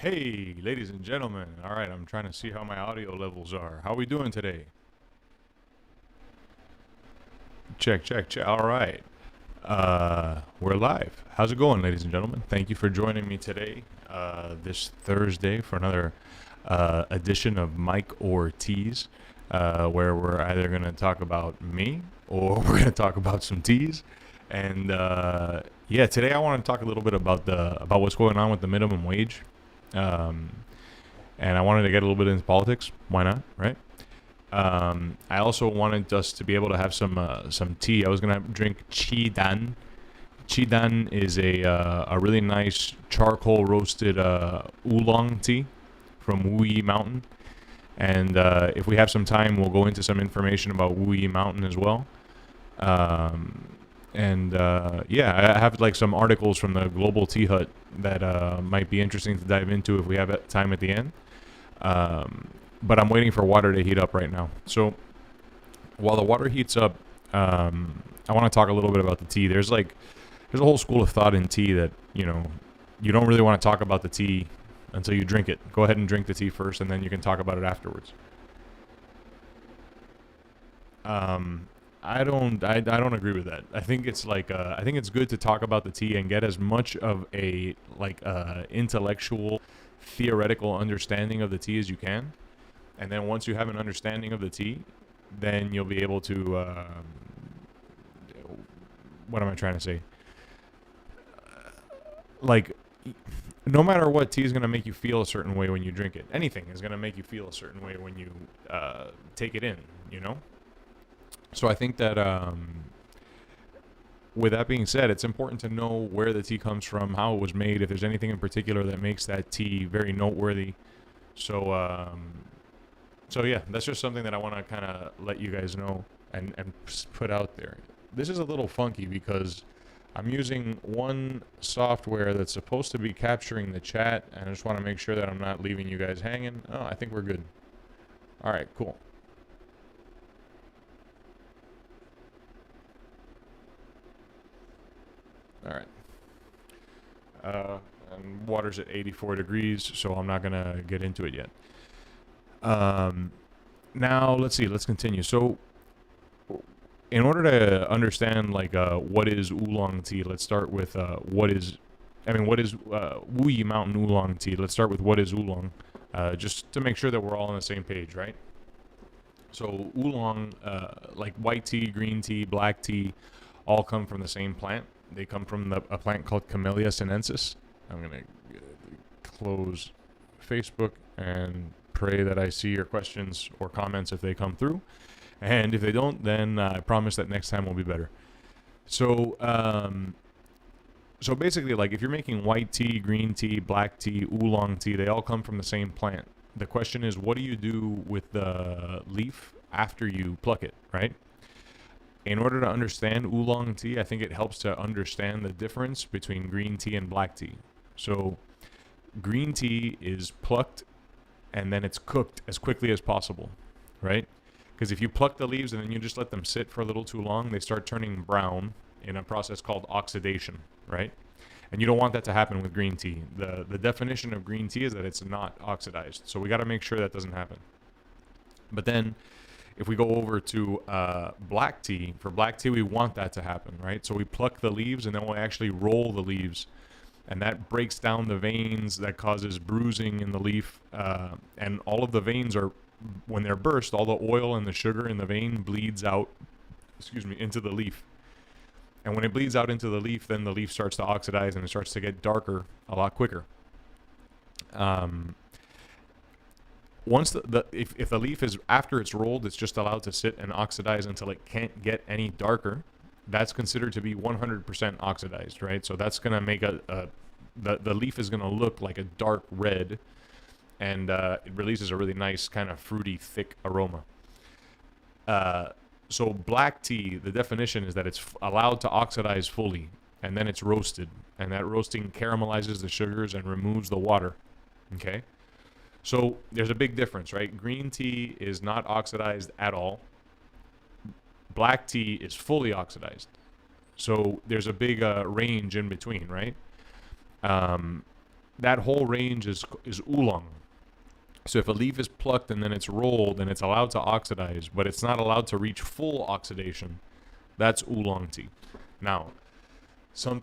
Hey, ladies and gentlemen. All right, I'm trying to see how my audio levels are. How are we doing today? Check, check, check. All right. We're live. How's it going, ladies and gentlemen? Thank you for joining me today, this Thursday, for another edition of Mike Ortiz, where we're either going to talk about me or we're going to talk about some teas. And yeah, today I want to talk a little bit about what's going on with the minimum wage. Um, and I wanted to get a little bit into politics. Why not, right? I also wanted us to be able to have some tea. I was gonna drink Dhan. Dhan is a really nice charcoal roasted oolong tea from Wuyi Mountain. And if we have some time, we'll go into some information about Wuyi Mountain as well. Um, and yeah, I have like some articles from the Global Tea Hut that might be interesting to dive into if we have time at the end. Um, but I'm waiting for water to heat up right now. So while the water heats up, I want to talk a little bit about the tea. There's a whole school of thought in tea that you don't really want to talk about the tea until you drink it. Go ahead and drink the tea first, and then you can talk about it afterwards. I don't agree with that. I think it's good to talk about the tea and get as much of a intellectual, theoretical understanding of the tea as you can, and then once you have an understanding of the tea, then you'll be able to. What am I trying to say? Like, no matter what, tea is going to make you feel a certain way when you drink it. Anything is going to make you feel a certain way when you take it in. You know. So I think that with that being said, it's important to know where the tea comes from, how it was made, if there's anything in particular that makes that tea very noteworthy. So, so yeah, that's just something that I want to kind of let you guys know and put out there. This is a little funky because I'm using one software that's supposed to be capturing the chat, and I just want to make sure that I'm not leaving you guys hanging. Oh, I think we're good. All right, cool. All right. And water's at 84 degrees, so I'm not gonna get into it yet. Um, Now let's see. Let's continue. So, in order to understand what is oolong tea, let's start with what is Wuyi Mountain Oolong Tea. Let's start with what is oolong, just to make sure that we're all on the same page, right? So oolong, like white tea, green tea, black tea, all come from the same plant. They come from a plant called Camellia sinensis. I'm gonna close Facebook and pray that I see your questions or comments if they come through. And if they don't, then I promise that next time will be better. So, so basically, like if you're making white tea, green tea, black tea, oolong tea, they all come from the same plant. The question is, what do you do with the leaf after you pluck it, right? In order to understand oolong tea, I think it helps to understand the difference between green tea and black tea. So, green tea is plucked and then it's cooked as quickly as possible, right? Because if you pluck the leaves and then you just let them sit for a little too long, they start turning brown in a process called oxidation, right? And you don't want that to happen with green tea. The definition of green tea is that it's not oxidized. So we got to make sure that doesn't happen. But then if we go over to black tea, for black tea, we want that to happen, right? So we pluck the leaves and then we'll actually roll the leaves. And that breaks down the veins, that causes bruising in the leaf. And all of the veins are, when they're burst, all the oil and the sugar in the vein bleeds out, into the leaf. And when it bleeds out into the leaf, then the leaf starts to oxidize and it starts to get darker a lot quicker. Um, Once if the leaf is after it's rolled, it's just allowed to sit and oxidize until it can't get any darker. That's considered to be 100% oxidized, right? So that's gonna make the leaf is gonna look like a dark red, and it releases a really nice kind of fruity, thick aroma. So black tea, the definition is that it's allowed to oxidize fully, and then it's roasted, and that roasting caramelizes the sugars and removes the water. Okay. So there's a big difference, right? Green tea is not oxidized at all. Black tea is fully oxidized. So there's a big range in between, right? Um, that whole range is oolong. So if a leaf is plucked and then it's rolled and it's allowed to oxidize, but it's not allowed to reach full oxidation, that's oolong tea. Now, so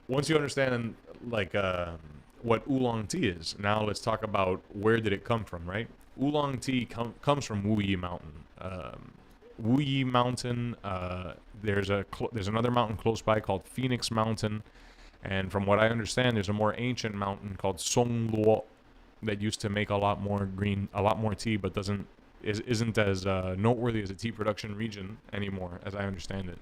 once you understand like what oolong tea is, now let's talk about where did it come from, right? Oolong tea comes from Wuyi Mountain. Wuyi Mountain. There's another mountain close by called Phoenix Mountain, and from what I understand, there's a more ancient mountain called Songluo that used to make a lot more tea, but isn't as noteworthy as a tea production region anymore, as I understand it.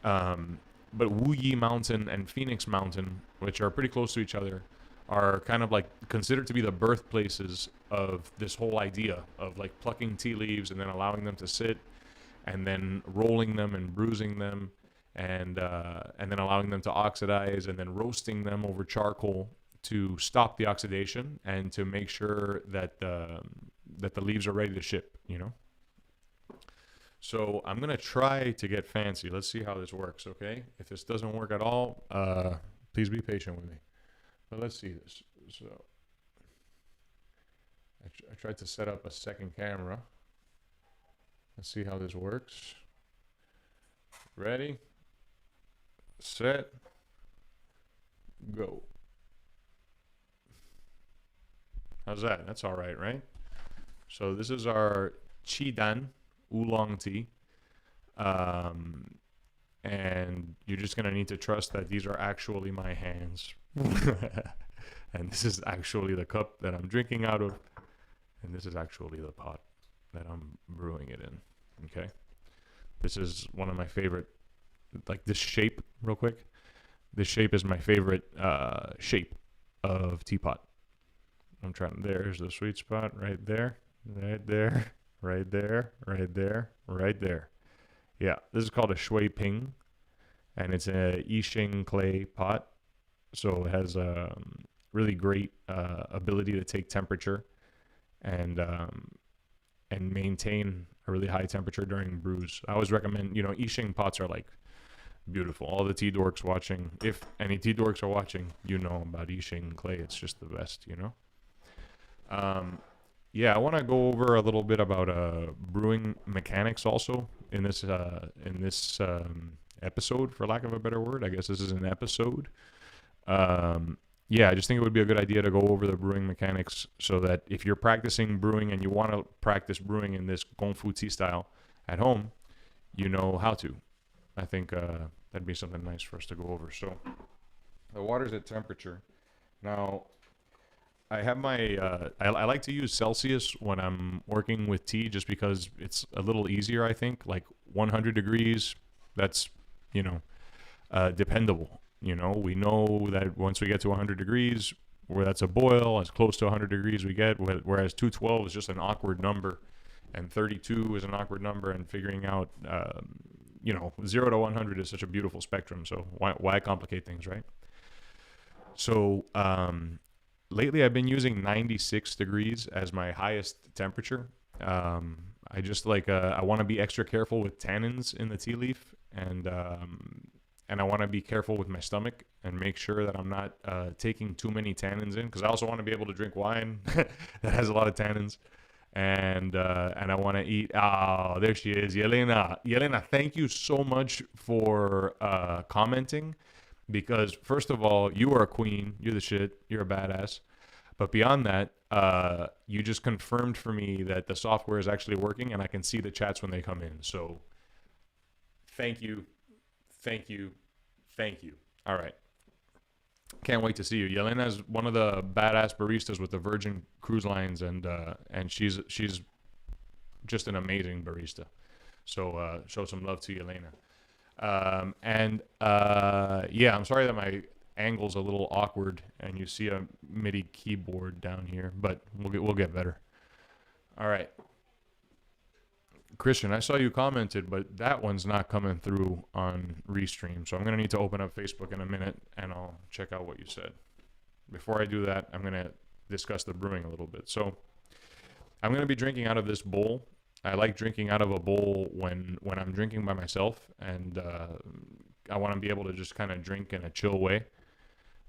But Wuyi Mountain and Phoenix Mountain, which are pretty close to each other, are kind of like considered to be the birthplaces of this whole idea of like plucking tea leaves and then allowing them to sit, and then rolling them and bruising them, and then allowing them to oxidize, and then roasting them over charcoal to stop the oxidation and to make sure that the leaves are ready to ship. So I'm gonna try to get fancy. Let's see how this works. Okay, if this doesn't work at all, please be patient with me. But let's see this. So I tried to set up a second camera. Let's see how this works. Ready, set, go. How's that? That's all right, right? So this is our Dhan Oolong Tea. And you're just going to need to trust that these are actually my hands. And this is actually the cup that I'm drinking out of. And this is actually the pot that I'm brewing it in. Okay? This is one of my favorite, like this shape, real quick. This shape is my favorite shape of teapot. There's the sweet spot right there, right there, right there, right there, right there. Yeah, this is called a shui ping, and it's a Yixing clay pot. So it has a really great ability to take temperature and maintain a really high temperature during brews. I always recommend, Yixing pots are like beautiful. All the tea dorks watching, if any tea dorks are watching, about Yixing clay. It's just the best, Yeah, I want to go over a little bit about brewing mechanics also in this episode, for lack of a better word. I guess this is an episode. Yeah, I just think it would be a good idea to go over the brewing mechanics so that if you're practicing brewing and you want to practice brewing in this Gongfu tea style at home, you know how to. I think that'd be something nice for us to go over. So the water's at temperature. Now, I have my, I like to use Celsius when I'm working with tea just because it's a little easier, I think. Like 100 degrees, that's, dependable. We know that once we get to 100 degrees, where that's a boil, as close to 100 degrees we get, whereas 212 is just an awkward number, and 32 is an awkward number, and figuring out, 0 to 100 is such a beautiful spectrum, so why complicate things, right? So, lately, I've been using 96 degrees as my highest temperature. I just I want to be extra careful with tannins in the tea leaf, and I want to be careful with my stomach and make sure that I'm not taking too many tannins in, because I also want to be able to drink wine that has a lot of tannins, and I want to eat. Oh, there she is, Yelena. Yelena, thank you so much for commenting. Because first of all, you are a queen. You're the shit. You're a badass. But beyond that, you just confirmed for me that the software is actually working, and I can see the chats when they come in. So thank you. Thank you. Thank you. All right. Can't wait to see you. Yelena is one of the badass baristas with the Virgin Cruise Lines, and she's just an amazing barista. So show some love to Yelena. Yeah, I'm sorry that my angle's a little awkward and you see a MIDI keyboard down here, but we'll get better. All right. Christian, I saw you commented, but that one's not coming through on Restream, so I'm going to need to open up Facebook in a minute and I'll check out what you said. Before I do that, I'm going to discuss the brewing a little bit. So I'm going to be drinking out of this bowl. I like drinking out of a bowl when I'm drinking by myself, and I want to be able to just kind of drink in a chill way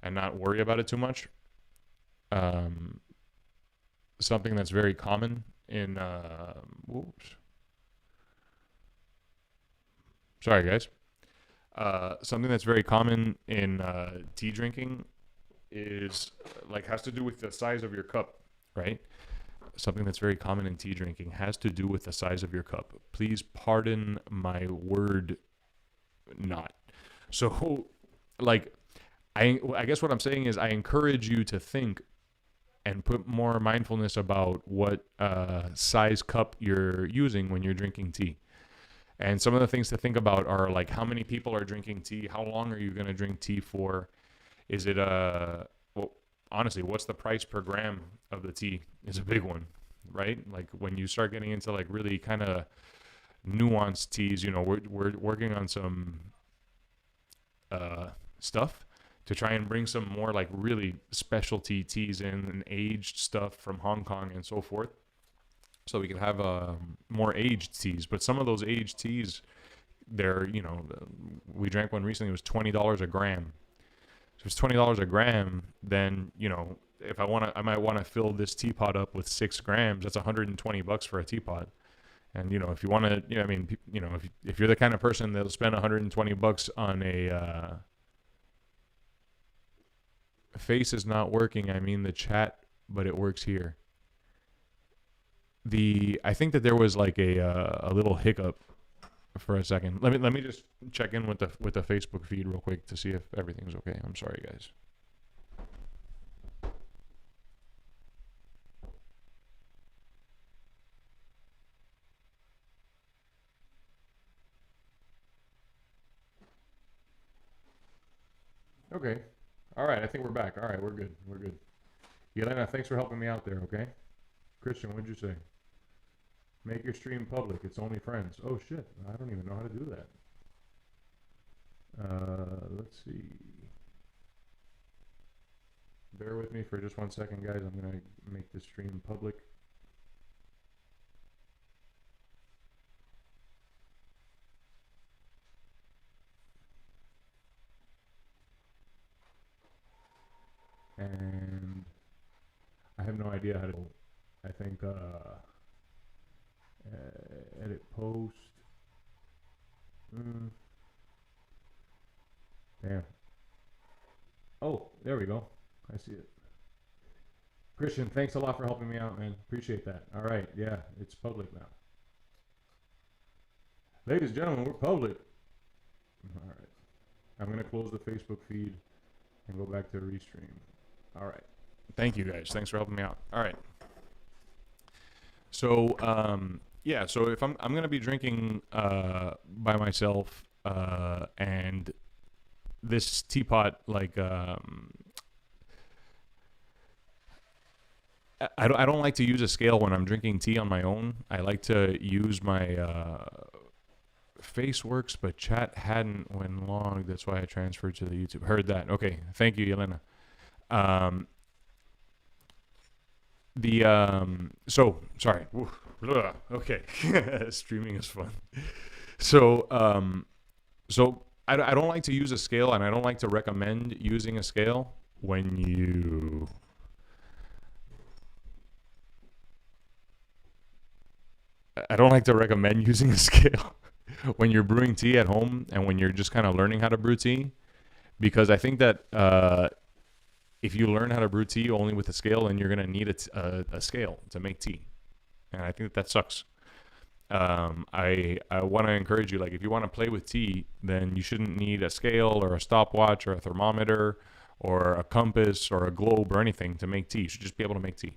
and not worry about it too much. um, something that's very common in. Whoops. Sorry, guys. Something that's very common in tea drinking is like has to do with the size of your cup, right? Something that's very common in tea drinking has to do with the size of your cup. Please pardon my word, not. So, like, I guess what I'm saying is I encourage you to think and put more mindfulness about what size cup you're using when you're drinking tea. And some of the things to think about are like how many people are drinking tea, how long are you going to drink tea for, is it well, honestly, what's the price per gram of the tea is a big one, right? Like when you start getting into like really kind of nuanced teas, we're working on some stuff to try and bring some more like really specialty teas in and aged stuff from Hong Kong and so forth. So we can have more aged teas, but some of those aged teas, they're we drank one recently. It was $20 a gram. So if it's $20 a gram, then if I might want to fill this teapot up with 6 grams. That's $120 for a teapot. And if you want to, if you're the kind of person that'll spend $120 on a face is not working. I mean the chat, but it works here. I think that there was like a little hiccup for a second. Let me just check in with the Facebook feed real quick to see if everything's okay. I'm sorry, guys. Okay. All right. I think we're back. All right. We're good. We're good. Yelena, thanks for helping me out there. Okay. Christian, what'd you say? Make your stream public. It's only friends. Oh shit! I don't even know how to do that. Let's see. Bear with me for just 1 second, guys. I'm gonna make this stream public. And I have no idea how to. I think edit post. Damn. Oh, there we go. I see it. Christian, thanks a lot for helping me out, man. Appreciate that. All right, yeah, it's public now. Ladies and gentlemen, we're public. All right. I'm going to close the Facebook feed and go back to restream. All right. Thank you, guys. Thanks for helping me out. All right. So, yeah, so if I'm going to be drinking by myself and this teapot, like, I don't like to use a scale when I'm drinking tea on my own. I like to use my face works, but chat hadn't when logged. That's why I transferred to the YouTube. Heard that. Okay. Thank you, Yelena. So sorry. Okay. Streaming is fun. So I don't like to use a scale, and I don't like to recommend using a scale when you I don't like to recommend using a scale when you're brewing tea at home and when you're just kind of learning how to brew tea, because I think that if you learn how to brew tea only with a scale, then you're going to need a scale to make tea, and I think that sucks. I want to encourage you, like, if you want to play with tea, then you shouldn't need a scale or a stopwatch or a thermometer or a compass or a globe or anything to make tea. You should just be able to make tea,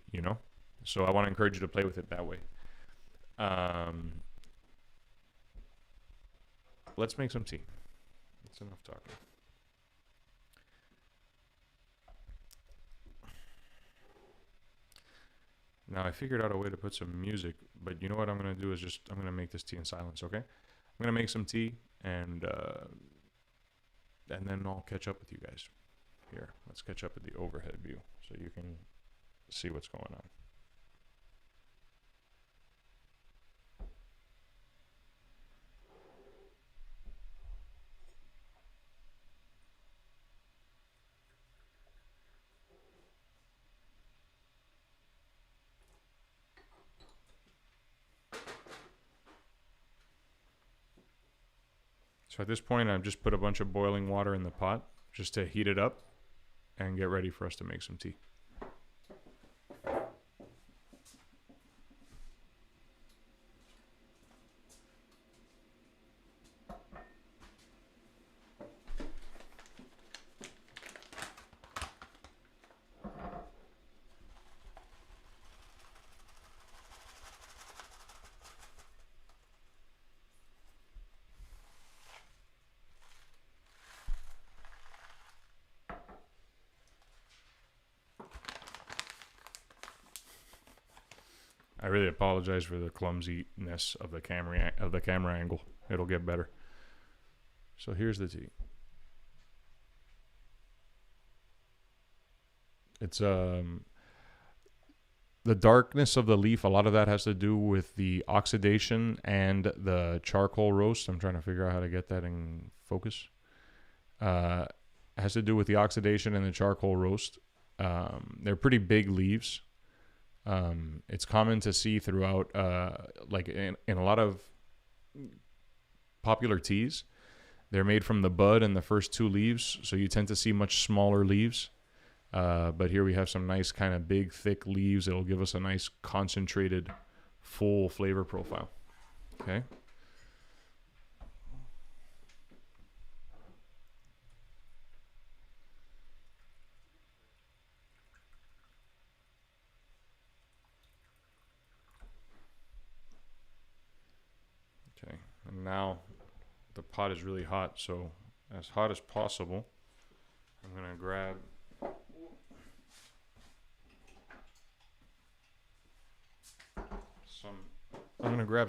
So I want to encourage you to play with it that way. Let's make some tea. That's enough talking. Now I figured out a way to put some music, but you know what I'm gonna do is I'm gonna make this tea in silence, okay? I'm gonna make some tea and then I'll catch up with you guys. Here, let's catch up with the overhead view so you can see what's going on. So at this point, I've just put a bunch of boiling water in the pot just to heat it up and get ready for us to make some tea. I really apologize for the clumsiness of the camera angle. It'll get better. So here's the tea. It's the darkness of the leaf. A lot of that has to do with the oxidation and the charcoal roast. I'm trying to figure out how to get that in focus. It has to do with the oxidation and the charcoal roast. They're pretty big leaves. It's common to see throughout, like in a lot of popular teas, they're made from the bud and the first two leaves, so you tend to see much smaller leaves. But here we have some nice kind of big, thick leaves. It'll give us a nice concentrated, full flavor profile. Okay. Okay, and now the pot is really hot, so as hot as possible, I'm gonna grab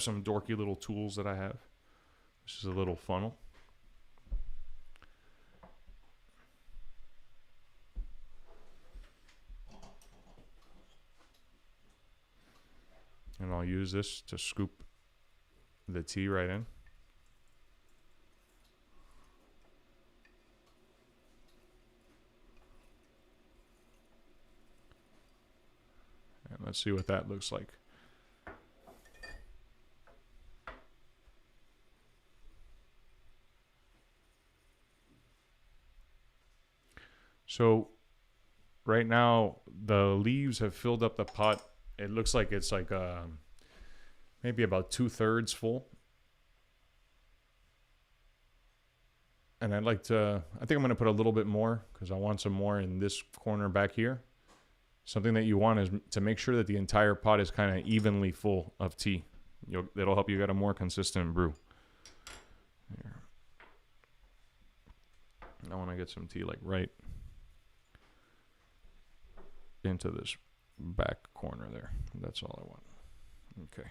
some dorky little tools that I have. This is a little funnel. And I'll use this to scoop the tea right in. And let's see what that looks like. So right now the leaves have filled up the pot. It looks like it's like maybe about 2/3 full. And I think I'm going to put a little bit more because I want some more in this corner back here. Something that you want is to make sure that the entire pot is kind of evenly full of tea. That'll help you get a more consistent brew. Here. I want to get some tea like right into this back corner there. That's all I want. Okay.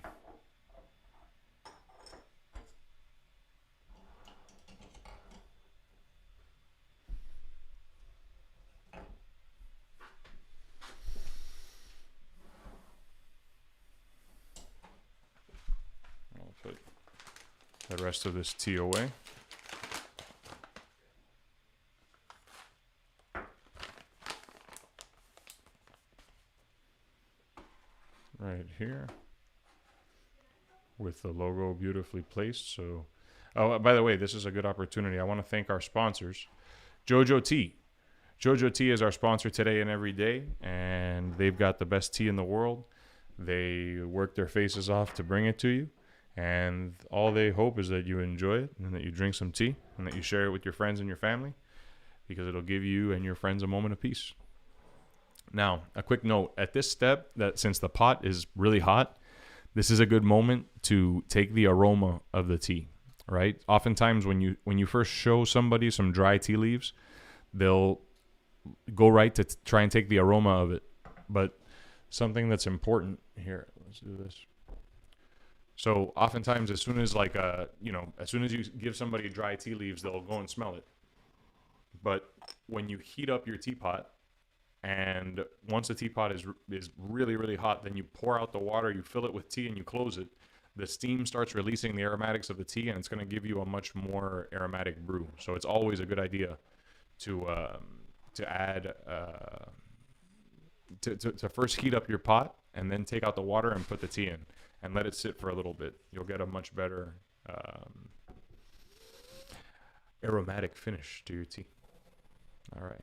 I'll put the rest of this tea away. Right here with the logo beautifully placed. So, oh, by the way, this is a good opportunity. I want to thank our sponsors, JoJo Tea. JoJo Tea is our sponsor today and every day, and they've got the best tea in the world. They work their faces off to bring it to you, and all they hope is that you enjoy it and that you drink some tea and that you share it with your friends and your family, because it'll give you and your friends a moment of peace. Now, a quick note at this step, that since the pot is really hot, this is a good moment to take the aroma of the tea, right? Oftentimes when you first show somebody some dry tea leaves, they'll go right to try and take the aroma of it. But something that's important here, let's do this. So oftentimes as soon as as soon as you give somebody dry tea leaves, they'll go and smell it. But when you heat up your teapot, and once the teapot is really, really hot, then you pour out the water, you fill it with tea, and you close it. The steam starts releasing the aromatics of the tea, and it's going to give you a much more aromatic brew. So it's always a good idea to add to first heat up your pot, and then take out the water and put the tea in, and let it sit for a little bit. You'll get a much better aromatic finish to your tea. All right.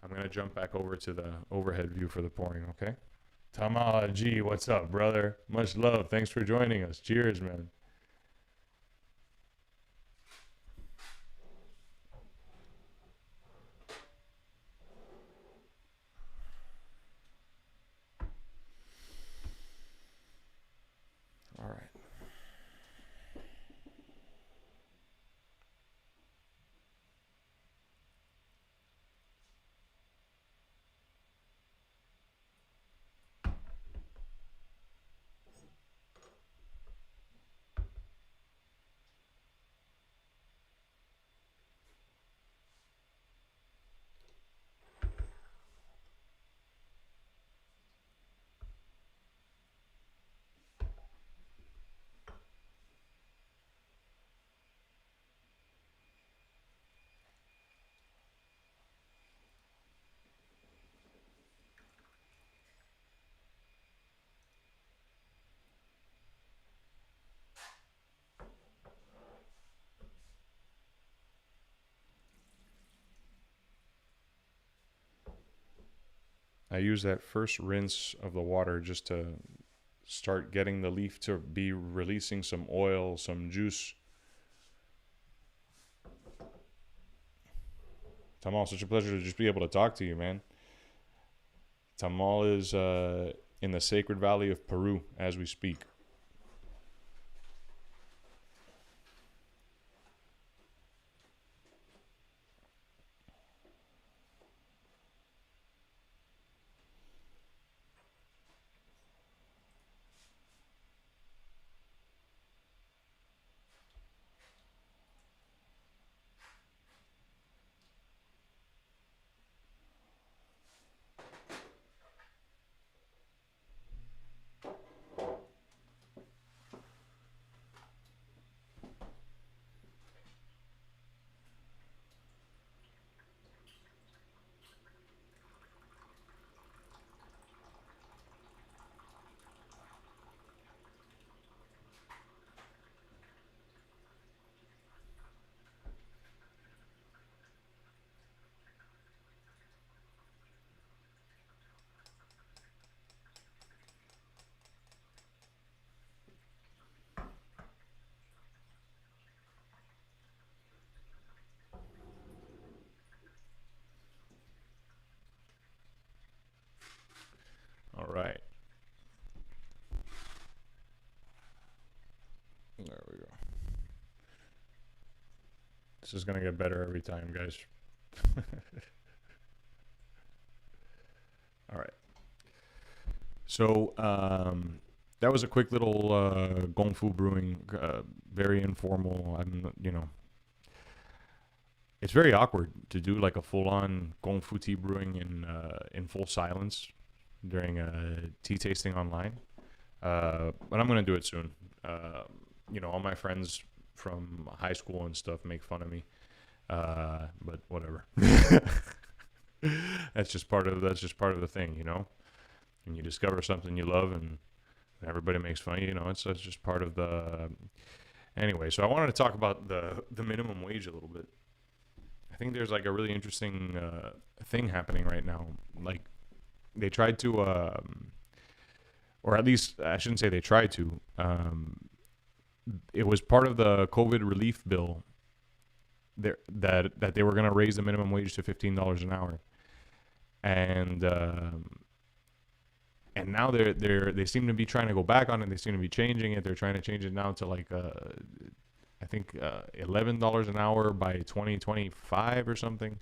I'm going to jump back over to the overhead view for the pouring, okay? Tama G, what's up, brother? Much love. Thanks for joining us. Cheers, man. All right. I use that first rinse of the water just to start getting the leaf to be releasing some oil, some juice. Tamal, such a pleasure to just be able to talk to you, man. Tamal is in the Sacred Valley of Peru as we speak. All right. There we go. This is going to get better every time, guys. All right. So that was a quick little Gongfu brewing, very informal. It's very awkward to do like a full-on Gongfu tea brewing in full silence during a tea tasting online. But I'm gonna do it soon. All my friends from high school and stuff make fun of me, but whatever. That's just part of the thing, And you discover something you love, and everybody makes fun of you. It's just part of the. Anyway, so I wanted to talk about the minimum wage a little bit. I think there's like a really interesting thing happening right now. Like they tried to, or at least I shouldn't say they tried to. It was part of the COVID relief bill that they were going to raise the minimum wage to $15 an hour, and now they seem to be trying to go back on it. They seem to be changing it. They're trying to change it now to like I think $11 an hour by 2025 or something.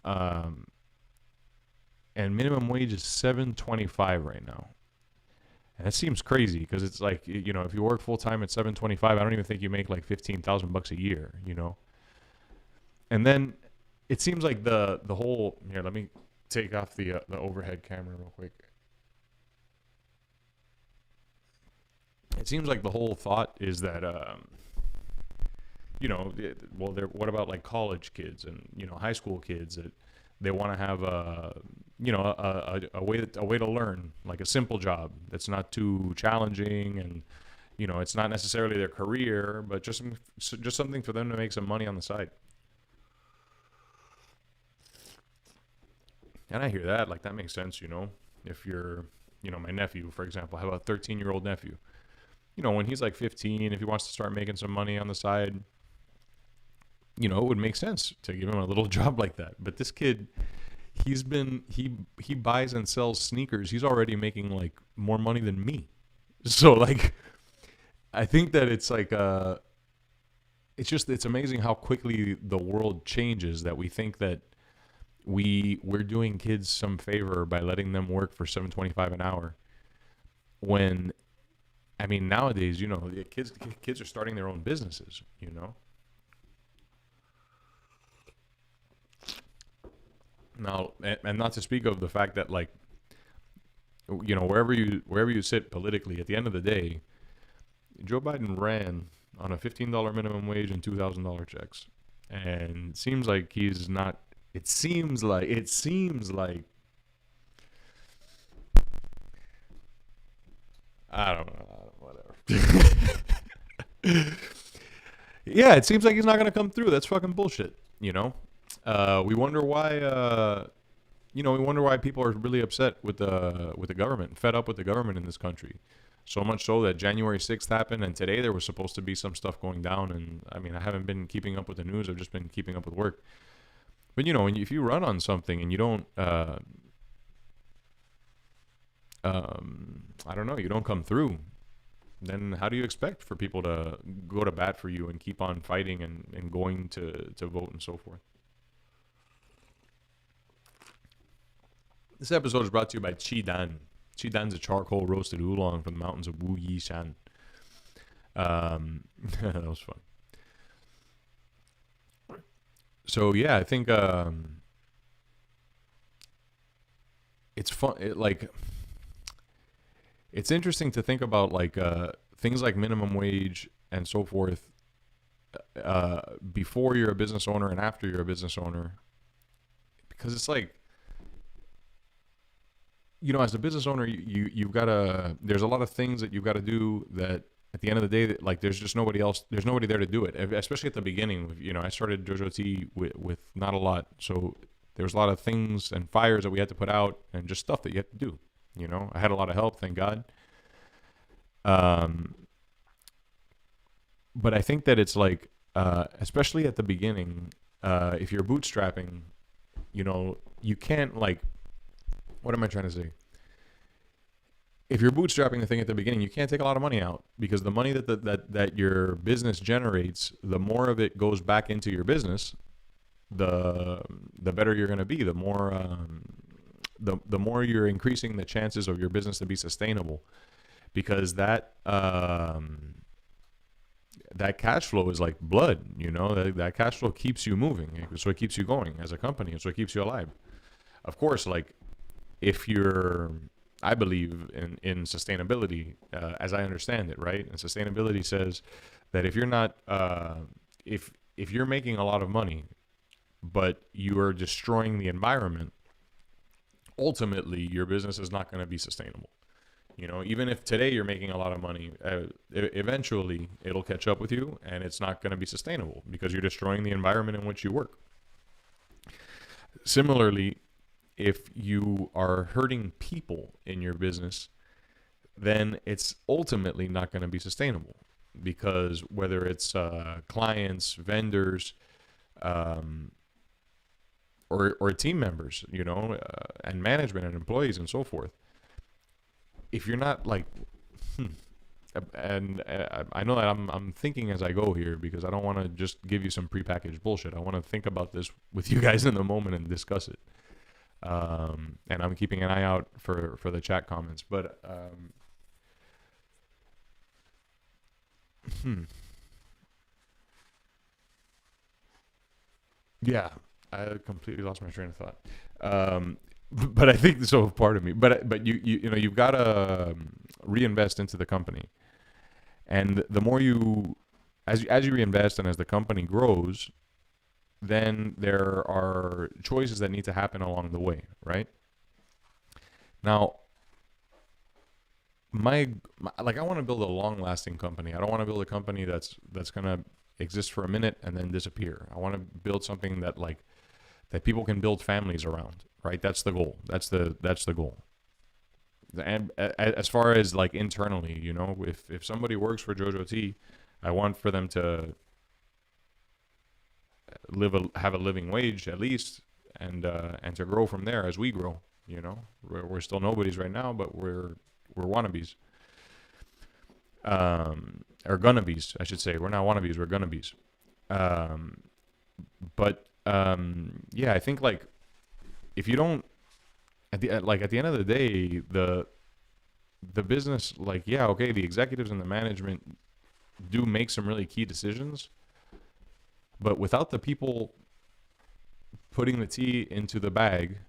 And minimum wage is $7.25 right now. And that seems crazy because it's like, if you work full time at $7.25, I don't even think you make like $15,000 a year, And then it seems like the whole here. Let me take off the overhead camera real quick. It seems like the whole thought is that what about like college kids and high school kids that they want to have a way to learn, like a simple job that's not too challenging, and it's not necessarily their career, but just something for them to make some money on the side. And I hear that, like that makes sense. If you're, my nephew, for example, I have a 13-year-old nephew. When he's like 15, if he wants to start making some money on the side, it would make sense to give him a little job like that. But this kid, he buys and sells sneakers. He's already making like more money than me. So like, I think that it's like it's amazing how quickly the world changes, that we think that we're doing kids some favor by letting them work for $7.25 an hour, when I mean nowadays, the kids are starting their own businesses. Now, and not to speak of the fact that, like, wherever you sit politically, at the end of the day, Joe Biden ran on a $15 minimum wage and $2,000 checks, and it seems like he's not. It seems like I don't know, whatever. Yeah, it seems like he's not gonna come through. That's fucking bullshit. We wonder why. We wonder why people are really upset with the government, fed up with the government in this country. So much so that January 6th happened, and today there was supposed to be some stuff going down. And I mean, I haven't been keeping up with the news. I've just been keeping up with work. But if you run on something and you don't, I don't know, you don't come through, then how do you expect for people to go to bat for you and keep on fighting and going to vote and so forth? This episode is brought to you by Dhan. Dhan's a charcoal roasted oolong from the mountains of Wu Yi Shan. That was fun. So yeah, I think it's fun. It's interesting to think about, like, things like minimum wage and so forth, before you're a business owner and after you're a business owner, because it's like, as a business owner, you've got to. There's a lot of things that you've got to do that at the end of the day, that, like, there's just nobody else. There's nobody there to do it. Especially at the beginning. I started Jojo Tea with not a lot, so there was a lot of things and fires that we had to put out, and just stuff that you had to do. I had a lot of help, thank God. But I think that it's like, especially at the beginning, if you're bootstrapping, you can't, like, what am I trying to say? If you're bootstrapping the thing at the beginning, you can't take a lot of money out, because the money that your business generates, the more of it goes back into your business, the better you're going to be. The more you're increasing the chances of your business to be sustainable, because that cash flow is like blood. That cash flow keeps you moving, so it keeps you going as a company, so it keeps you alive. Of course, like, I believe in sustainability, as I understand it, right? And sustainability says that if you're not, if you're making a lot of money, but you are destroying the environment, ultimately your business is not going to be sustainable. Even if today you're making a lot of money, eventually it'll catch up with you, and it's not going to be sustainable because you're destroying the environment in which you work. Similarly, if you are hurting people in your business, then it's ultimately not going to be sustainable, because whether it's clients, vendors, or team members, and management and employees and so forth, if you're not like, and I know that I'm thinking as I go here, because I don't want to just give you some prepackaged bullshit. I want to think about this with you guys in the moment and discuss it. And I'm keeping an eye out for the chat comments, but yeah, I completely lost my train of thought. But I think so. Pardon me. But you've got to reinvest into the company, and the more as you reinvest and as the company grows, then there are choices that need to happen along the way, right? Now, my like I want to build a long-lasting company. I don't want to build a company that's gonna exist for a minute and then disappear. I want to build something that like that people can build families around. Right? That's the goal. That's the goal. And as far as like internally, you know, if somebody works for JoJo Tea, I want for them to have a living wage at least, and to grow from there as we grow. You know, we're still nobodies right now, but we're wannabes. Or gonna-bees, I should say. We're not wannabes, we're gonna-bees. Um, but yeah, I think like if you don't at the end of the day, the business, like, yeah, okay, the executives and the management do make some really key decisions, but without the people putting the tea into the bag,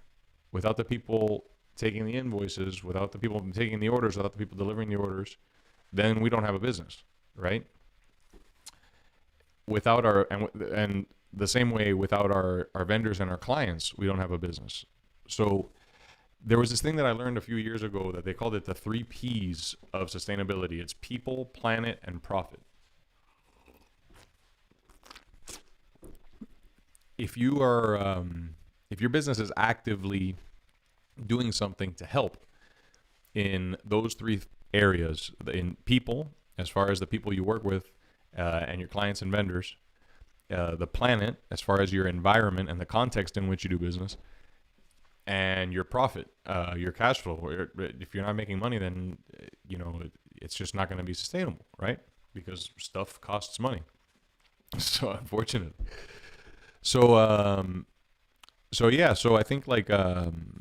without the people taking the invoices, without the people taking the orders, without the people delivering the orders, then we don't have a business, right? Without our and the same way without our vendors and our clients, we don't have a business. So there was this thing that I learned a few years ago that they called it the 3 Ps of sustainability. It's people, planet, and profit. If you are if your business is actively doing something to help in those 3 areas, in people, as far as the people you work with, and your clients and vendors, the planet, as far as your environment and the context in which you do business, and your profit, your cash flow. If you're not making money, then you know it's just not going to be sustainable, right? Because stuff costs money. So unfortunate. So so yeah, so I think like from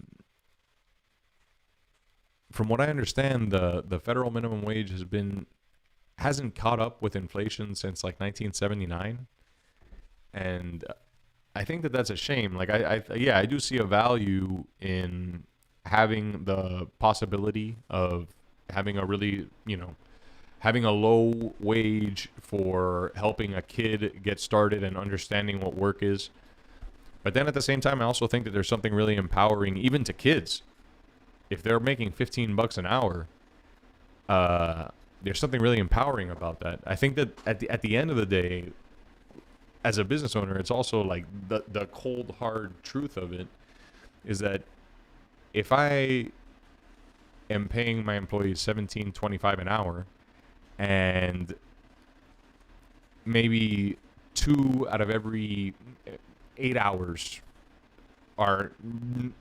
what I understand, the federal minimum wage hasn't caught up with inflation since like 1979, and I think that that's a shame. Like yeah, I do see a value in having the possibility of having a really, you know, having a low wage for helping a kid get started and understanding what work is. But then at the same time, I also think that there's something really empowering even to kids. If they're making 15 bucks an hour, there's something really empowering about that. I think that at the end of the day, as a business owner, it's also like the cold hard truth of it is that if I am paying my employees 17.25 an hour, and maybe 2 out of every 8 hours are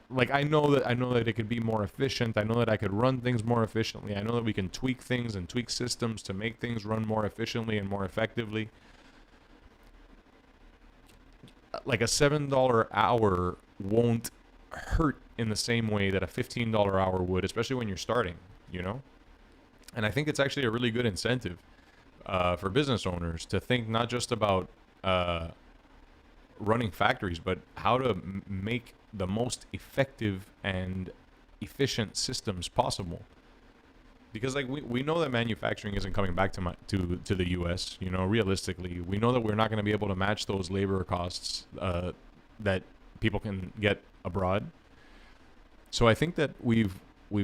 like, I know that it could be more efficient. I know that I could run things more efficiently. I know that we can tweak things and tweak systems to make things run more efficiently and more effectively. Like a $7 hour won't hurt in the same way that a $15 hour would, especially when you're starting, you know? And I think it's actually a really good incentive for business owners to think not just about running factories, but how to make the most effective and efficient systems possible. Because like we know that manufacturing isn't coming back to the U.S. You know, realistically, we know that we're not going to be able to match those labor costs that people can get abroad. So I think that we've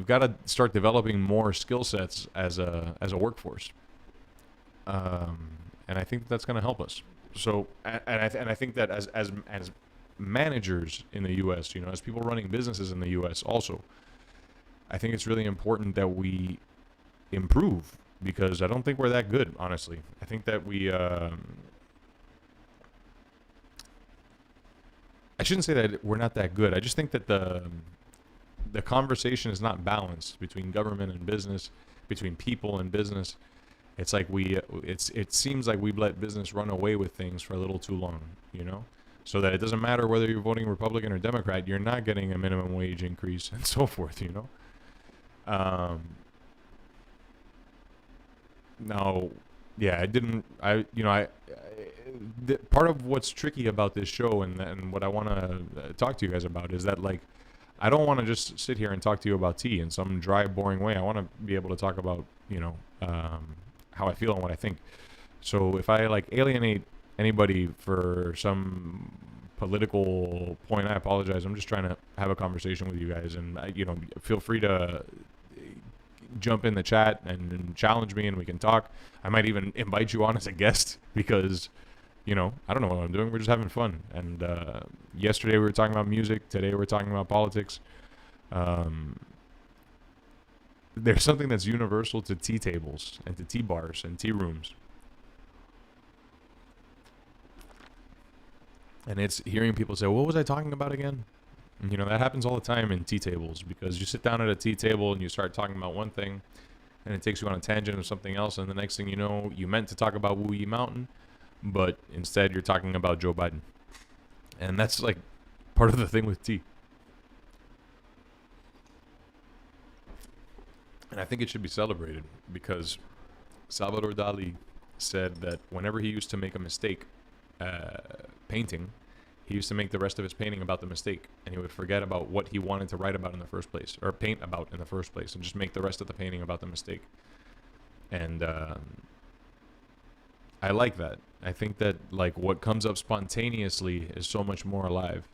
got to start developing more skill sets as a workforce, and I think that's going to help us. So and I think that as managers in the U.S., you know, as people running businesses in the U.S. also, I think it's really important that we improve, because I don't think we're that good, honestly. I think that I shouldn't say that we're not that good. I just think that the conversation is not balanced between government and business, between people and business. It's like it seems like we've let business run away with things for a little too long, you know? So that it doesn't matter whether you're voting Republican or Democrat, you're not getting a minimum wage increase and so forth, you know? Now, yeah, part of what's tricky about this show and what I want to talk to you guys about is that, like, I don't want to just sit here and talk to you about tea in some dry, boring way. I want to be able to talk about, you know, how I feel and what I think. So if I like alienate anybody for some political point, I apologize. I'm just trying to have a conversation with you guys, and you know, feel free to jump in the chat and challenge me, and we can talk. I might even invite you on as a guest because, I don't know what I'm doing. We're just having fun. And yesterday we were talking about music. Today we're talking about politics. There's something that's universal to tea tables and to tea bars and tea rooms. And it's hearing people say, what was I talking about again? And, that happens all the time in tea tables because you sit down at a tea table and you start talking about one thing and it takes you on a tangent of something else. And the next thing you know, you meant to talk about Wu Yi Mountain, but instead you're talking about Joe Biden. And that's like part of the thing with tea. And I think it should be celebrated because Salvador Dali said that whenever he used to make a mistake painting, he used to make the rest of his painting about the mistake, and he would forget about what he wanted to write about in the first place, or paint about in the first place, and just make the rest of the painting about the mistake. And I like that. I think that like what comes up spontaneously is so much more alive.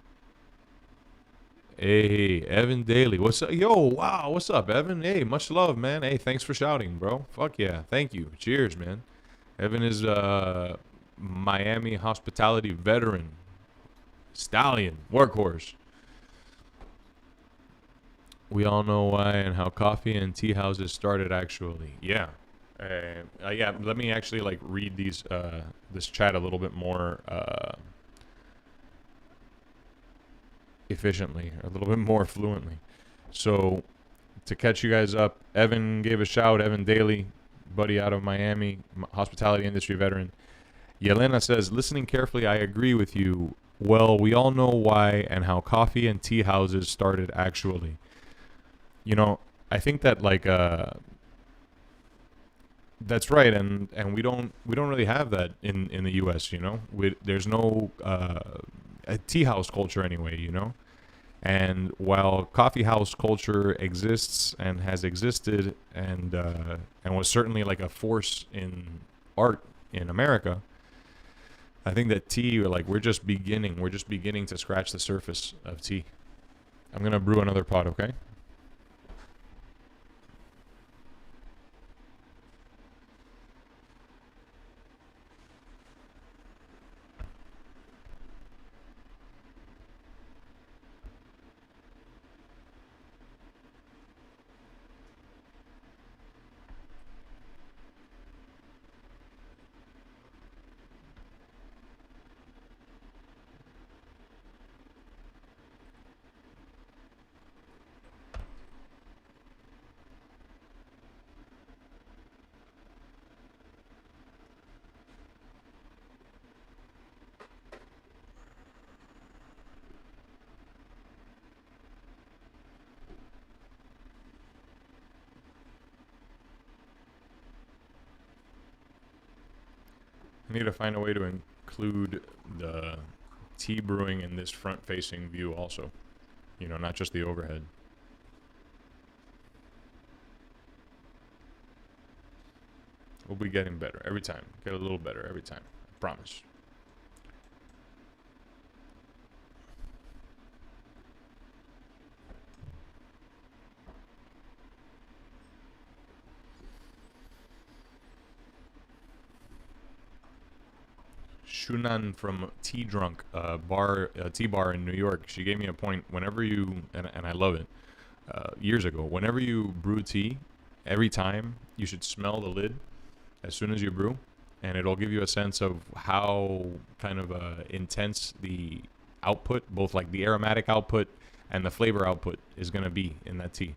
Hey, Evan Daly, what's up? Yo, wow, what's up, Evan? Hey, much love, man. Hey, thanks for shouting, bro. Fuck yeah, thank you. Cheers, man. Evan is Miami hospitality veteran, stallion, workhorse. We all know why and how coffee and tea houses started, actually. Yeah. Yeah, let me actually like read this chat a little bit more efficiently, or a little bit more fluently. So to catch you guys up, Evan gave a shout. Evan Daly, buddy out of Miami, hospitality industry veteran. Yelena says, listening carefully, I agree with you. Well, we all know why and how coffee and tea houses started, actually. I think that like that's right, and we don't really have that in the U.S. There's no a tea house culture anyway. And while coffee house culture exists and has existed and was certainly like a force in art in America, I think that tea, like we're just beginning to scratch the surface of tea. I'm gonna brew another pot, okay? I need to find a way to include the tea brewing in this front-facing view also. Not just the overhead. We'll be getting better every time. Get a little better every time. I promise. Shunan from Tea Drunk tea bar in New York. She gave me a point. Whenever you and I love it. Years ago, whenever you brew tea, every time you should smell the lid as soon as you brew, and it'll give you a sense of how kind of intense the output, both like the aromatic output and the flavor output, is going to be in that tea.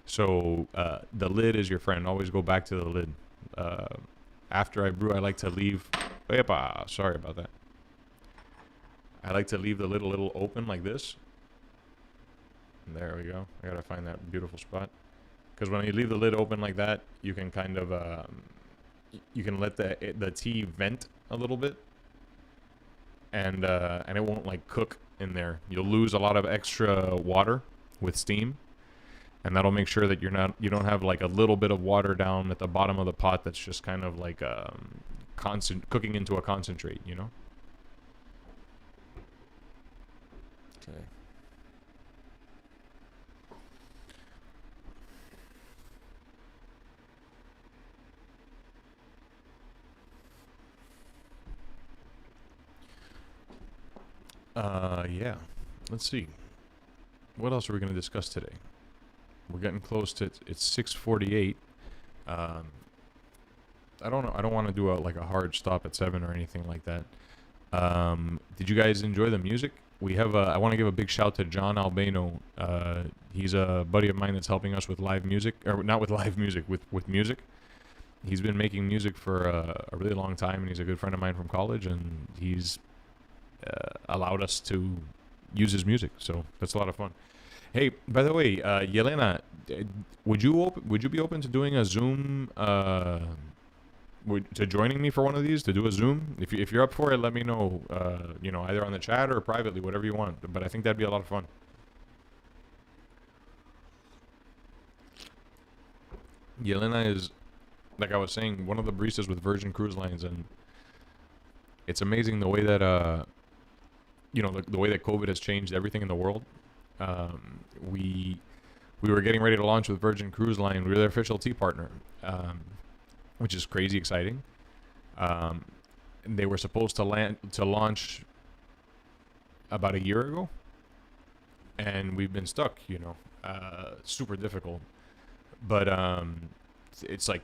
So the lid is your friend. Always go back to the lid. After I brew, I like to leave. Epa, sorry about that. I like to leave the lid a little open like this. And there we go. I gotta find that beautiful spot. Because when you leave the lid open like that, you can kind of you can let the tea vent a little bit, and it won't like cook in there. You'll lose a lot of extra water with steam, and that'll make sure that you don't have like a little bit of water down at the bottom of the pot that's just kind of like cooking into a concentrate, Okay. Yeah. Let's see. What else are we going to discuss today? We're getting close to it's 6:48. Um, I don't know. I don't want to do a hard stop at 7 or anything like that. Did you guys enjoy the music? We have. I want to give a big shout to John Albano. He's a buddy of mine that's helping us with live music, or not with live music, with music. He's been making music for a really long time, and he's a good friend of mine from college, and he's allowed us to use his music. So that's a lot of fun. Hey, by the way, Yelena, would you be open to doing a Zoom? To joining me for one of these to do a Zoom? If you're up for it, let me know. Either on the chat or privately, whatever you want. But I think that'd be a lot of fun. Yelena is, like I was saying, one of the baristas with Virgin Cruise Lines, and it's amazing the way that the way that COVID has changed everything in the world. We were getting ready to launch with Virgin Cruise Line. We were their official tea partner, which is crazy exciting. They were supposed to launch about a year ago, and we've been stuck. Super difficult. But it's like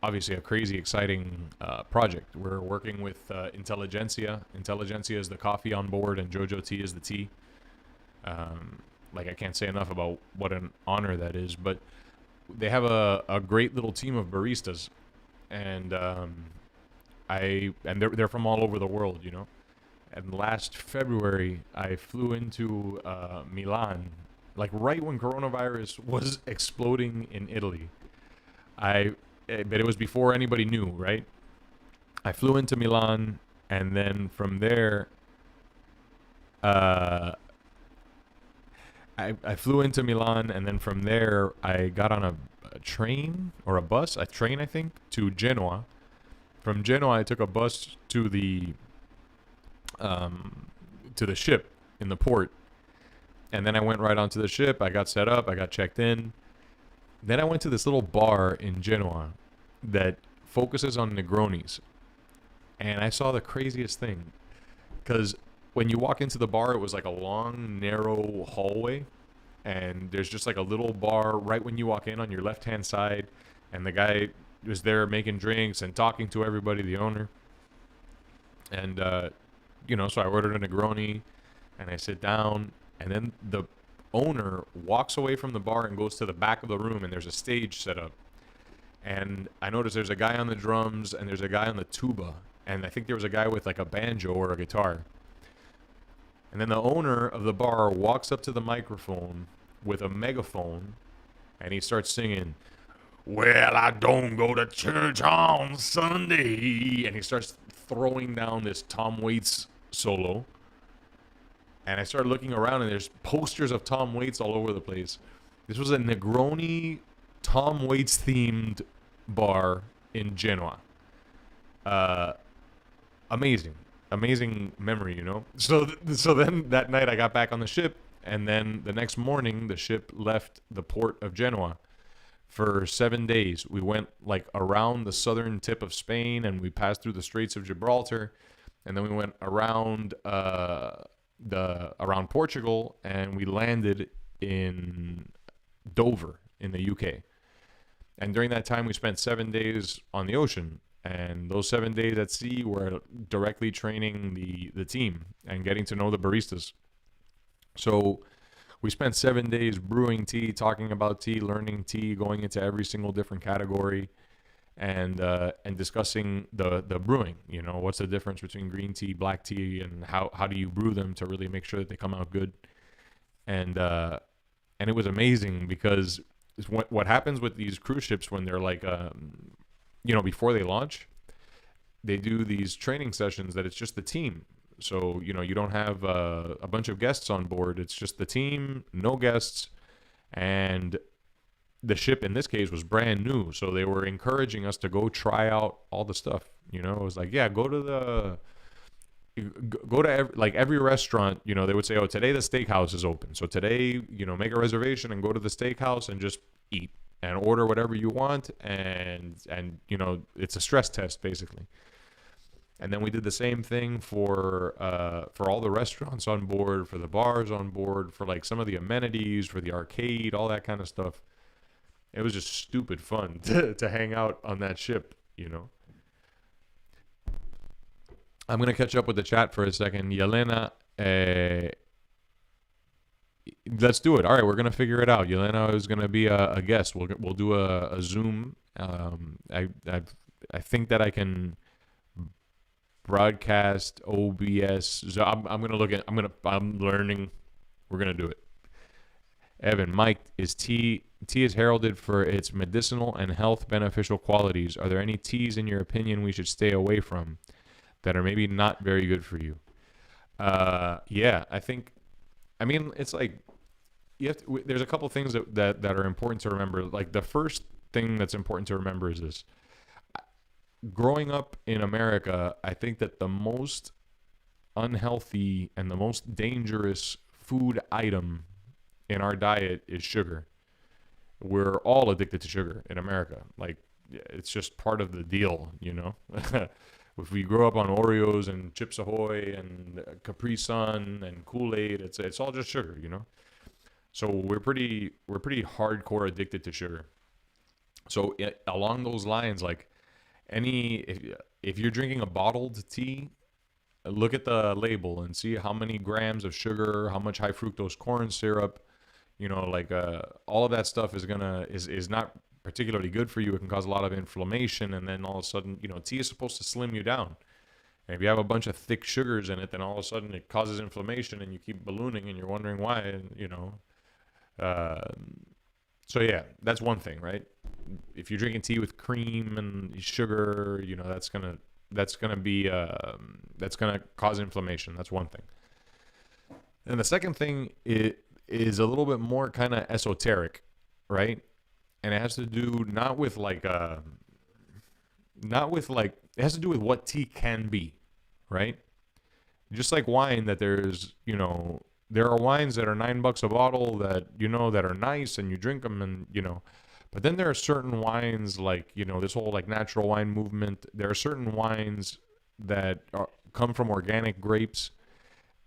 obviously a crazy exciting project. We're working with Intelligentsia. Intelligentsia is the coffee on board, and Jojo Tea is the tea. I can't say enough about what an honor that is. But they have a great little team of baristas, and they're from all over the world. And last February, I flew into Milan, like right when coronavirus was exploding in Italy. But it was before anybody knew, right? I flew into Milan, and then from there, I flew into Milan, and then from there, I got on a train or a bus, a train, I think, to Genoa. From Genoa, I took a bus to the ship in the port, and then I went right onto the ship. I got set up. I got checked in. Then I went to this little bar in Genoa that focuses on Negronis, and I saw the craziest thing, because when you walk into the bar, it was like a long, narrow hallway, and there's just like a little bar right when you walk in on your left-hand side, and the guy was there making drinks and talking to everybody, the owner. And, so I ordered a Negroni, and I sit down, and then the owner walks away from the bar and goes to the back of the room, and there's a stage set up. And I noticed there's a guy on the drums, and there's a guy on the tuba, and I think there was a guy with like a banjo or a guitar. And then the owner of the bar walks up to the microphone with a megaphone, and he starts singing, "Well, I don't go to church on Sunday." And he starts throwing down this Tom Waits solo. And I started looking around, and there's posters of Tom Waits all over the place. This was a Negroni, Tom Waits themed bar in Genoa. Amazing memory. So then that night I got back on the ship, and then the next morning the ship left the port of Genoa for 7 days. We went like around the southern tip of Spain, and we passed through the Straits of Gibraltar, and then we went around around Portugal, and we landed in Dover in the UK. And during that time, we spent 7 days on the ocean. And those 7 days at sea were directly training the team and getting to know the baristas. So we spent 7 days brewing tea, talking about tea, learning tea, going into every single different category, and discussing the brewing. What's the difference between green tea, black tea, and how do you brew them to really make sure that they come out good. And it was amazing, because what happens with these cruise ships when they're like before they launch, they do these training sessions that it's just the team. So, you don't have a bunch of guests on board. It's just the team, no guests. And the ship in this case was brand new. So they were encouraging us to go try out all the stuff. It was like, yeah, go to every restaurant. They would say, oh, today the steakhouse is open. So today, make a reservation and go to the steakhouse and just eat and order whatever you want, and it's a stress test basically. And then we did the same thing for all the restaurants on board, for the bars on board, for like some of the amenities, for the arcade, all that kind of stuff. It was just stupid fun to hang out on that ship, you know. I'm gonna catch up with the chat for a second. Yelena, let's do it. All right, we're gonna figure it out. Yelena is gonna be a guest. We'll do a Zoom. I think that I can broadcast OBS. So I'm gonna look at. I'm learning. We're gonna do it. Evan, Mike, is tea is heralded for its medicinal and health beneficial qualities. Are there any teas in your opinion we should stay away from that are maybe not very good for you? Yeah, I mean, it's like there's a couple things that are important to remember. Like the first thing that's important to remember is this. Growing up in America, I think that the most unhealthy and the most dangerous food item in our diet is sugar. We're all addicted to sugar in America. Like, it's just part of the deal, you know? If we grow up on Oreos and Chips Ahoy and Capri Sun and Kool-Aid, it's all just sugar, you know? So we're pretty hardcore addicted to sugar. So along those lines, like if you're drinking a bottled tea, look at the label and see how many grams of sugar, how much high fructose corn syrup, you know, like all of that stuff is not particularly good for you. It can cause a lot of inflammation, and then all of a sudden, you know, tea is supposed to slim you down. And if you have a bunch of thick sugars in it, then all of a sudden it causes inflammation, and you keep ballooning, and you're wondering why. And you know, so yeah, that's one thing, right? If you're drinking tea with cream and sugar, you know, that's gonna cause inflammation. That's one thing. And the second thing is a little bit more kind of esoteric, right? And it has to do not with like it has to do with what tea can be, right? Just like wine, that there's, you know, there are wines that are $9 a bottle that, you know, that are nice and you drink them, and you know, but then there are certain wines, like, you know, this whole like natural wine movement. There are certain wines that come from organic grapes,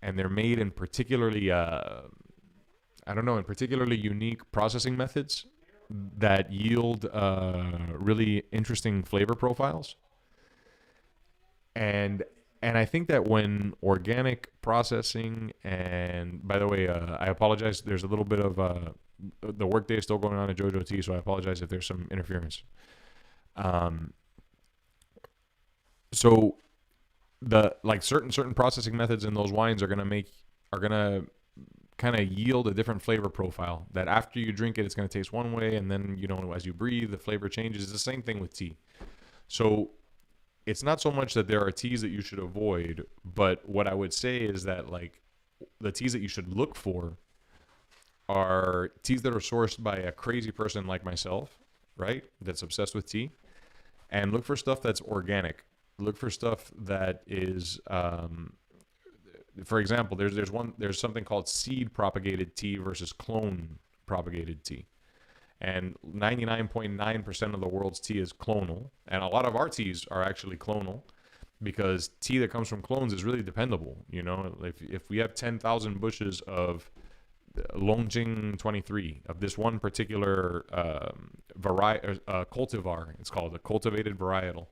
and they're made in particularly in particularly unique processing methods that yield really interesting flavor profiles. And I think that when organic processing, and by the way, I apologize, there's a little bit of the workday is still going on at JoJo Tea, so I apologize if there's some interference. So the like certain processing methods in those wines are gonna kind of yield a different flavor profile, that after you drink it, it's going to taste one way, and then, you know, as you breathe, the flavor changes. It's the same thing with tea. So it's not so much that there are teas that you should avoid, but what I would say is that, like, the teas that you should look for are teas that are sourced by a crazy person like myself, right? That's obsessed with tea. And look for stuff that's organic. Look for stuff that is, for example, there's something called seed propagated tea versus clone propagated tea. And 99.9% of the world's tea is clonal. And a lot of our teas are actually clonal, because tea that comes from clones is really dependable. You know, if we have 10,000 bushes of Longjing 23 of this one particular cultivar, it's called a cultivated varietal.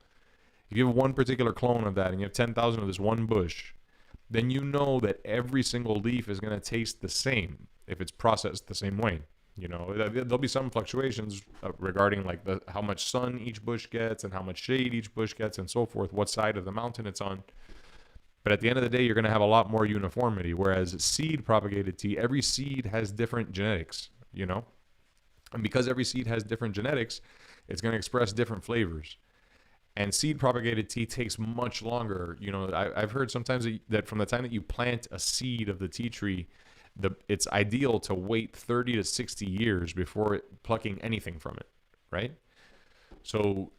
If you have one particular clone of that and you have 10,000 of this one bush, then you know that every single leaf is going to taste the same if it's processed the same way. You know, there'll be some fluctuations regarding like how much sun each bush gets and how much shade each bush gets and so forth, what side of the mountain it's on. But at the end of the day, you're going to have a lot more uniformity. Whereas seed propagated tea, every seed has different genetics, you know? And because every seed has different genetics, it's going to express different flavors. And seed propagated tea takes much longer. You know, I've heard sometimes that from the time that you plant a seed of the tea tree, it's ideal to wait 30 to 60 years before plucking anything from it, right? So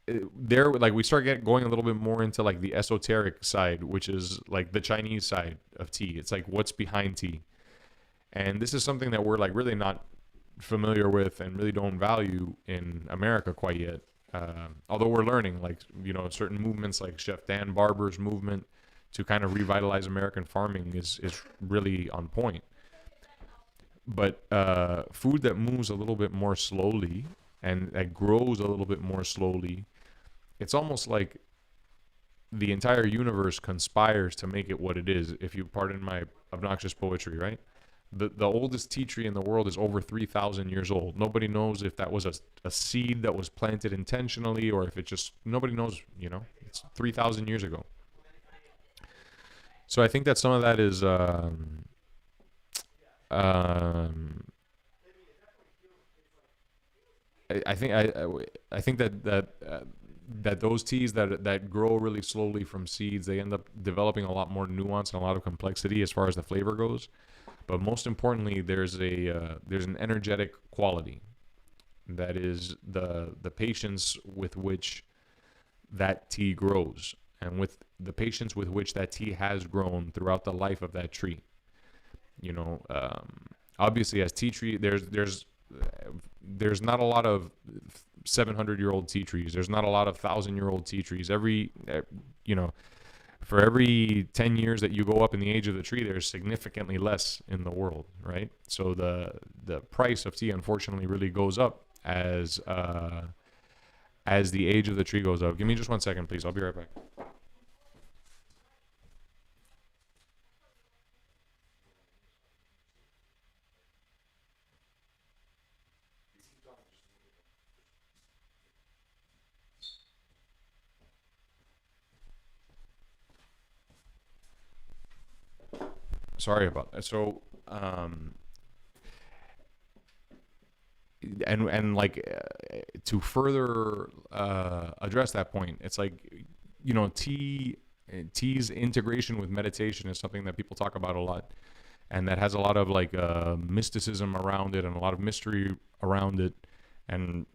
we start going a little bit more into like the esoteric side, which is like the Chinese side of tea. It's like what's behind tea. And this is something that we're like really not familiar with and really don't value in America quite yet. Although we're learning, like, certain movements like Chef Dan Barber's movement to kind of revitalize American farming is really on point. But food that moves a little bit more slowly and that grows a little bit more slowly, it's almost like the entire universe conspires to make it what it is, if you pardon my obnoxious poetry, right? The oldest tea tree in the world is over 3,000 years old. Nobody knows if that was a seed that was planted intentionally, or if it just, nobody knows, it's 3,000 years ago. So I think that some of that is, um, I think that those teas that grow really slowly from seeds, they end up developing a lot more nuance and a lot of complexity as far as the flavor goes. But most importantly, there's an energetic quality that is the patience with which that tea grows, and with the patience with which that tea has grown throughout the life of that tree. You know, obviously, as tea tree, there's not a lot of 700-year-old tea trees. There's not a lot of 1,000-year-old tea trees. You know, for every 10 years that you go up in the age of the tree, there's significantly less in the world, right? So the price of tea, unfortunately, really goes up as the age of the tree goes up. Give me just 1 second, please. I'll be right back. Sorry about that. So, and like to further address that point, it's like, tea's integration with meditation is something that people talk about a lot, and that has a lot of like mysticism around it and a lot of mystery around it. And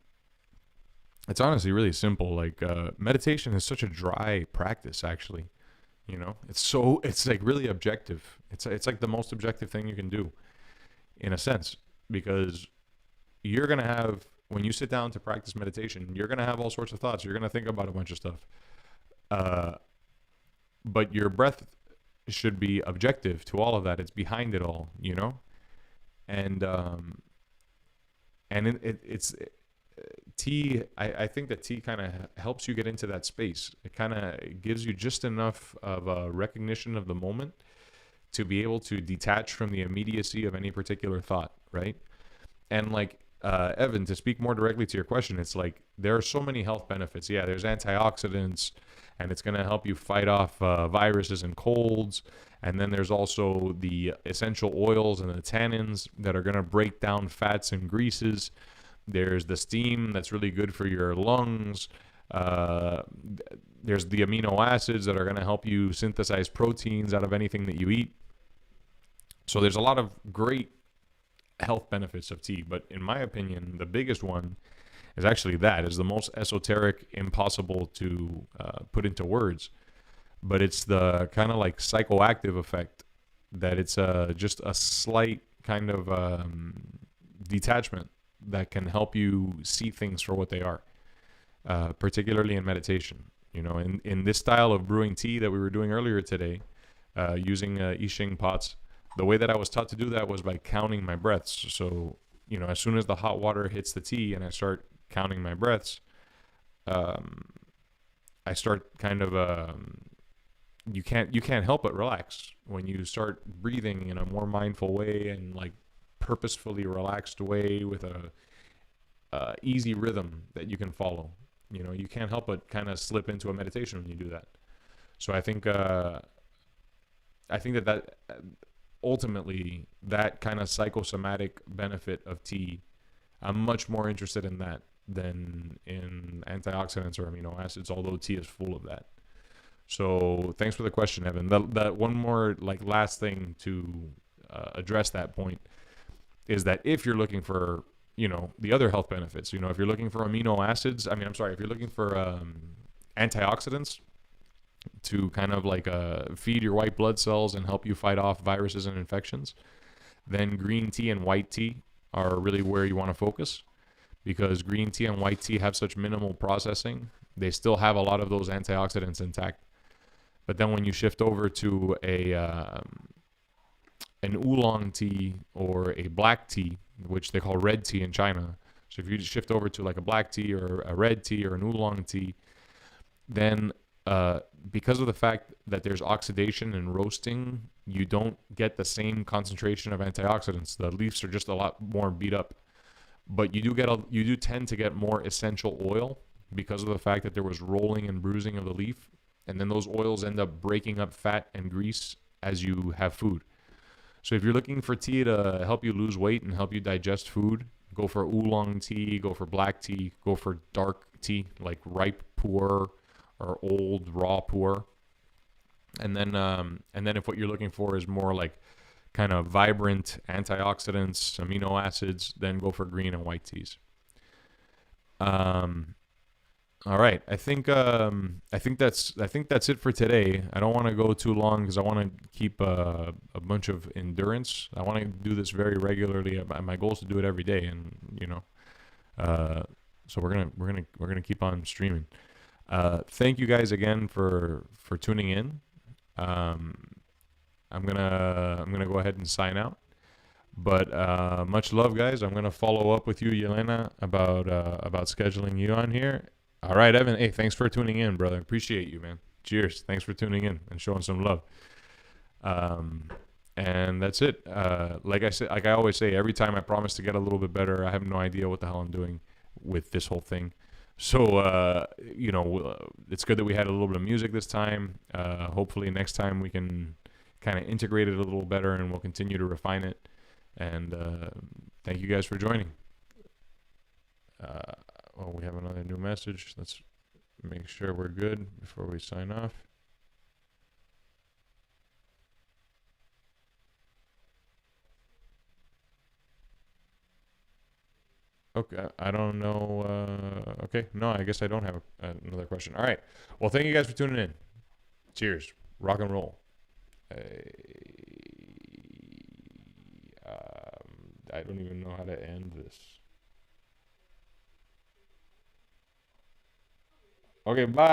it's honestly really simple. Like meditation is such a dry practice, actually. It's like really objective. It's like the most objective thing you can do, in a sense, because you're gonna have, when you sit down to practice meditation, you're gonna have all sorts of thoughts. You're gonna think about a bunch of stuff, but your breath should be objective to all of that. It's behind it all, and it's tea. I think that tea kind of helps you get into that space. It kind of gives you just enough of a recognition of the moment to be able to detach from the immediacy of any particular thought, right? And like Evan, to speak more directly to your question, it's like there are so many health benefits. Yeah, there's antioxidants, and it's going to help you fight off viruses and colds. And then there's also the essential oils and the tannins that are going to break down fats and greases. There's the steam that's really good for your lungs. There's the amino acids that are going to help you synthesize proteins out of anything that you eat. So there's a lot of great health benefits of tea. But in my opinion, the biggest one is actually is the most esoteric, impossible to put into words. But it's the kind of like psychoactive effect that it's just a slight kind of detachment that can help you see things for what they are, particularly in meditation. In this style of brewing tea that we were doing earlier today, using I Ching pots, the way that I was taught to do that was by counting my breaths. So, as soon as the hot water hits the tea and I start counting my breaths, I start kind of, you can't help but relax when you start breathing in a more mindful way and like purposefully relaxed way with a easy rhythm that you can follow. You can't help but kind of slip into a meditation when you do that. So I think that ultimately that kind of psychosomatic benefit of tea, I'm much more interested in that than in antioxidants or amino acids, although tea is full of that. So thanks for the question, Evan. That one more like last thing to address that point is that if you're looking for, the other health benefits, if you're looking for amino acids, if you're looking for antioxidants to kind of like feed your white blood cells and help you fight off viruses and infections, then green tea and white tea are really where you want to focus. because green tea and white tea have such minimal processing. They still have a lot of those antioxidants intact. But then when you shift over to an oolong tea or a black tea, which they call red tea in China. So if you shift over to like a black tea or a red tea or an oolong tea, then because of the fact that there's oxidation and roasting, you don't get the same concentration of antioxidants. The leaves are just a lot more beat up, but you do tend to get more essential oil because of the fact that there was rolling and bruising of the leaf, and then those oils end up breaking up fat and grease as you have food. So if you're looking for tea to help you lose weight and help you digest food, go for oolong tea, go for black tea, go for dark tea like ripe pu'er or old raw pu'er. And then if what you're looking for is more like kind of vibrant antioxidants, amino acids, then go for green and white teas. All right, I think that's it for today. I don't want to go too long because I want to keep a bunch of endurance. I want to do this very regularly. My goal is to do it every day, and so we're gonna keep on streaming. Thank you guys again for tuning in. I'm gonna go ahead and sign out. But much love, guys. I'm gonna follow up with you, Yelena, about scheduling you on here. All right, Evan. Hey, thanks for tuning in, brother. Appreciate you, man. Cheers. Thanks for tuning in and showing some love. And that's it. Like I always say, every time I promise to get a little bit better, I have no idea what the hell I'm doing with this whole thing. So it's good that we had a little bit of music this time. Hopefully next time we can kind of integrate it a little better, and we'll continue to refine it. And thank you guys for joining. We have another new message. Let's make sure we're good before we sign off. Okay, I don't know. Okay, no, I guess I don't have another question. All right. Well, thank you guys for tuning in. Cheers. Rock and roll. I don't even know how to end this. Okay, bye.